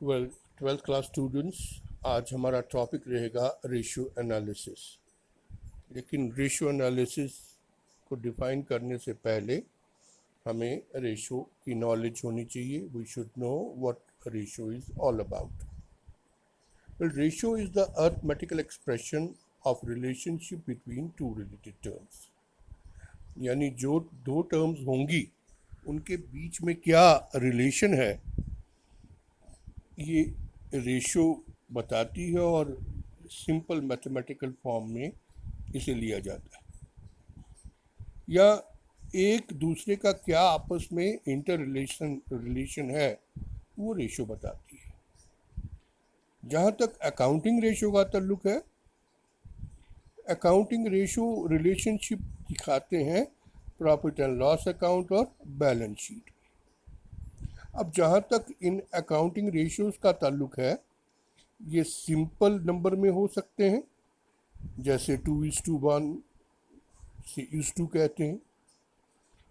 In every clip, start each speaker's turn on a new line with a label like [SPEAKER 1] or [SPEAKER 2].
[SPEAKER 1] Well, twelfth class students, आज हमारा topic रहेगा रेशियो एनालिसिस। लेकिन रेशियो एनालिसिस को डिफाइन करने से पहले हमें रेशियो की नॉलेज होनी चाहिए। We should know what ratio is all about. Well, ratio is the arithmetical expression of relationship between two related terms. यानी जो दो टर्म्स होंगी उनके बीच में क्या रिलेशन है, ये रेशियो बताती है और सिंपल मैथमेटिकल फॉर्म में इसे लिया जाता है। या एक दूसरे का क्या आपस में इंटर रिलेशन है, वो रेशियो बताती है। जहाँ तक अकाउंटिंग रेशियो का ताल्लुक है, अकाउंटिंग रेशियो रिलेशनशिप दिखाते हैं प्रॉफिट एंड लॉस अकाउंट और बैलेंस शीट। अब जहाँ तक इन अकाउंटिंग रेशियोज का ताल्लुक है, ये सिंपल नंबर में हो सकते हैं, जैसे 2:1 से 2 कहते हैं,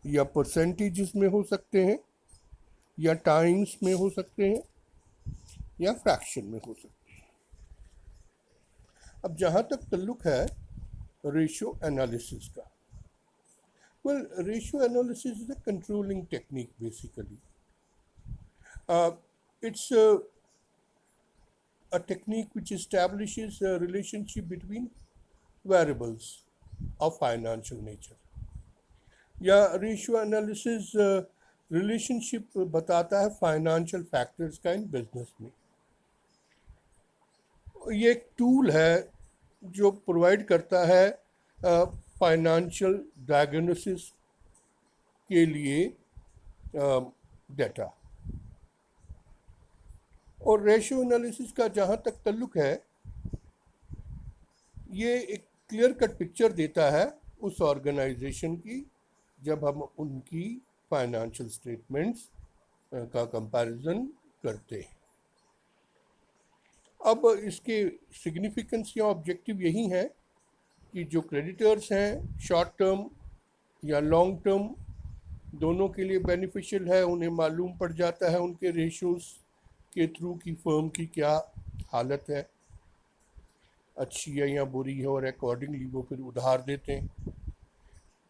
[SPEAKER 1] या परसेंटेजेस में हो सकते हैं, या टाइम्स में हो सकते हैं, या फ्रैक्शन में हो सकते हैं। अब जहाँ तक ताल्लुक है रेशियो एनालिसिस का, well, ratio analysis is a controlling technique basically. It's a technique which establishes a relationship between variables of financial nature. या रेशियो एनालिसिस रिलेशनशिप बताता है फाइनेंशियल फैक्टर्स का इन बिजनेस में। ये एक टूल है जो प्रोवाइड करता है फाइनेंशियल डायग्नोसिस के लिए डेटा। और रेशियो एनालिसिस का जहाँ तक ताल्लुक है, ये एक क्लियर कट पिक्चर देता है उस ऑर्गेनाइजेशन की जब हम उनकी फाइनेंशियल स्टेटमेंट्स का कंपैरिजन करते हैं। अब इसके सिग्निफिकेंस या ऑब्जेक्टिव यही है कि जो क्रेडिटर्स हैं, शॉर्ट टर्म या लॉन्ग टर्म, दोनों के लिए बेनिफिशियल है। उन्हें मालूम पड़ जाता है उनके रेशियोज के थ्रू की फर्म की क्या हालत है, अच्छी है या बुरी है, और अकॉर्डिंगली वो फिर उधार देते हैं।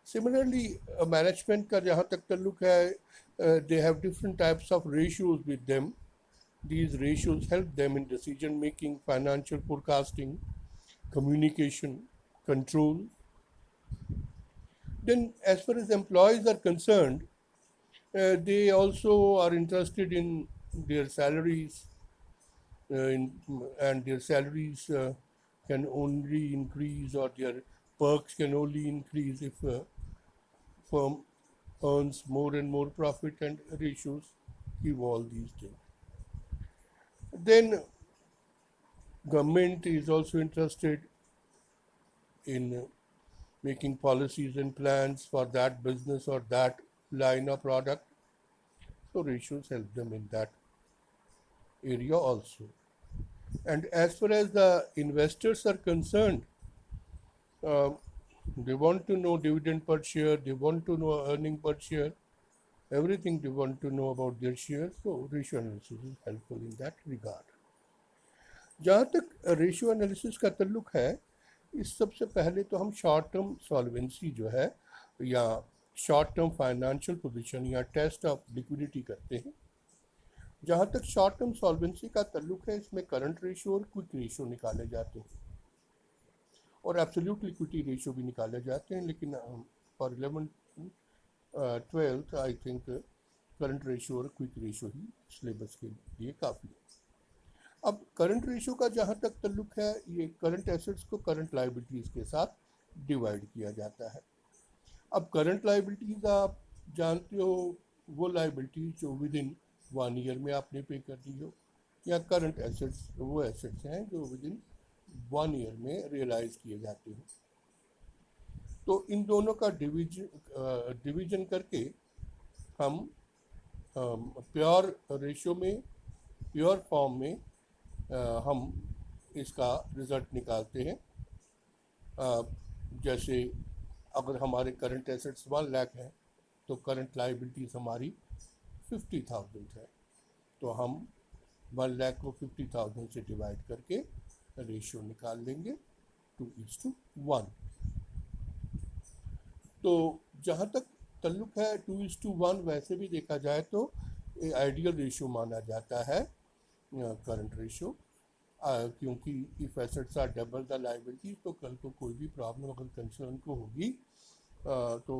[SPEAKER 1] सिमिलरली मैनेजमेंट का जहाँ तक ताल्लुक है, they have different types of ratios with them. These ratios help them in decision making, financial forecasting, communication, control. Then, as far as employees are concerned, they also are interested in their salaries, and their salaries can only increase, or their perks can only increase if firm earns more and more profit, and ratios give all these things. Then government is also interested in making policies and plans for that business or that line of product, so ratios help them in that area also. And as far as the investors are concerned, uh, they want to know dividend per share, they want to know earning per share, everything they want to know about their shares, so ratio analysis is helpful in that regard. जहाँ तक ratio analysis का ताल्लुक है, इस सबसे पहले तो हम शॉर्ट टर्म सॉल्वेंसी जो है, या शॉर्ट टर्म फाइनेंशियल पोजीशन, या टेस्ट ऑफ लिक्विडिटी करते हैं। जहाँ तक शॉर्ट टर्म सॉल्वेंसी का ताल्लुक है, इसमें करंट रेशियो और क्विक रेशियो निकाले जाते हैं, और एब्सोल्यूट लिक्विडिटी रेशियो भी निकाले जाते हैं। लेकिन for 11th-12th I think current ratio और क्विक रेशियो ही सिलेबस के लिए काफ़ी है। अब करंट रेशियो का जहाँ तक ताल्लुक है, ये करंट एसेट्स को करंट लाइबिलिटीज़ के साथ डिवाइड किया जाता है। अब करंट लाइबिलिटीज़ आप जानते हो, वो लाइबिलिटीज़ जो विद इन 1 ईयर में आपने पे कर दी हो, या करंट एसेट्स वो एसेट्स हैं जो विद इन 1 ईयर में रियलाइज किए जाते हैं। तो इन दोनों का डिवीजन करके हम प्योर रेशियो में, प्योर फॉर्म में हम इसका रिज़ल्ट निकालते हैं। जैसे अगर हमारे करंट एसेट्स 1 लाख हैं, तो करंट लाइबिलिटीज़ हमारी 50,000 है, तो हम 1 लाख को 50,000 से डिवाइड करके रेशियो निकाल लेंगे 2:1। तो जहाँ तक ताल्लुक है 2:1, वैसे भी देखा जाए तो आइडियल रेशियो माना जाता है करंट रेशियो, क्योंकि if assets are double the liability, तो कल को कोई भी प्रॉब्लम अगर कंसर्न को होगी तो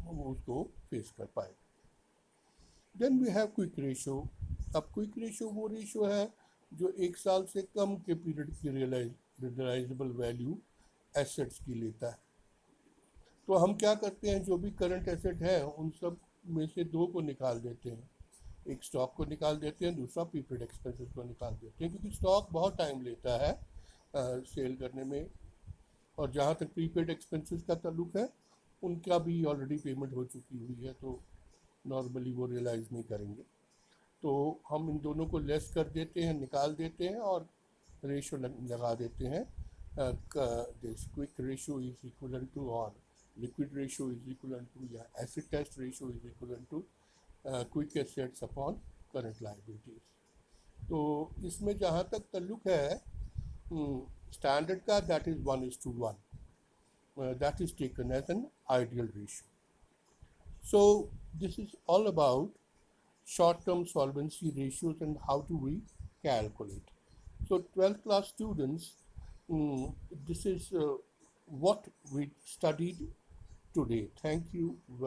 [SPEAKER 1] वो उसको फेस कर पाएगा। Then we have quick ratio. अब क्विक रेशियो वो रेशियो है जो 1 साल से कम के पीरियड की रियलाइजेबल वैल्यू एसेट्स की लेता है। तो हम क्या करते हैं, जो भी करंट एसेट है उन सब में से 2 को निकाल देते हैं। एक स्टॉक को निकाल देते हैं, दूसरा प्रीपेड एक्सपेंसेस को निकाल देते हैं, क्योंकि स्टॉक बहुत टाइम लेता है सेल करने में, और जहाँ तक प्रीपेड एक्सपेंसेस का ताल्लुक है उनका भी ऑलरेडी पेमेंट हो चुकी हुई है, तो नॉर्मली वो रियलाइज़ नहीं करेंगे। तो हम इन दोनों को लेस कर देते हैं, निकाल देते हैं और रेशियो लगा देते हैं। This quick ratio is equal to, और liquid ratio is equal to, या acid test ratio is equal to quick assets upon current liabilities. तो इसमें जहाँ तक ताल्लुक है स्टैंडर्ड का, that is 1:1, that is taken as an ideal ratio. So this is all about short-term solvency ratios and how do we calculate. So 12th class students, this is what we studied today. Thank you very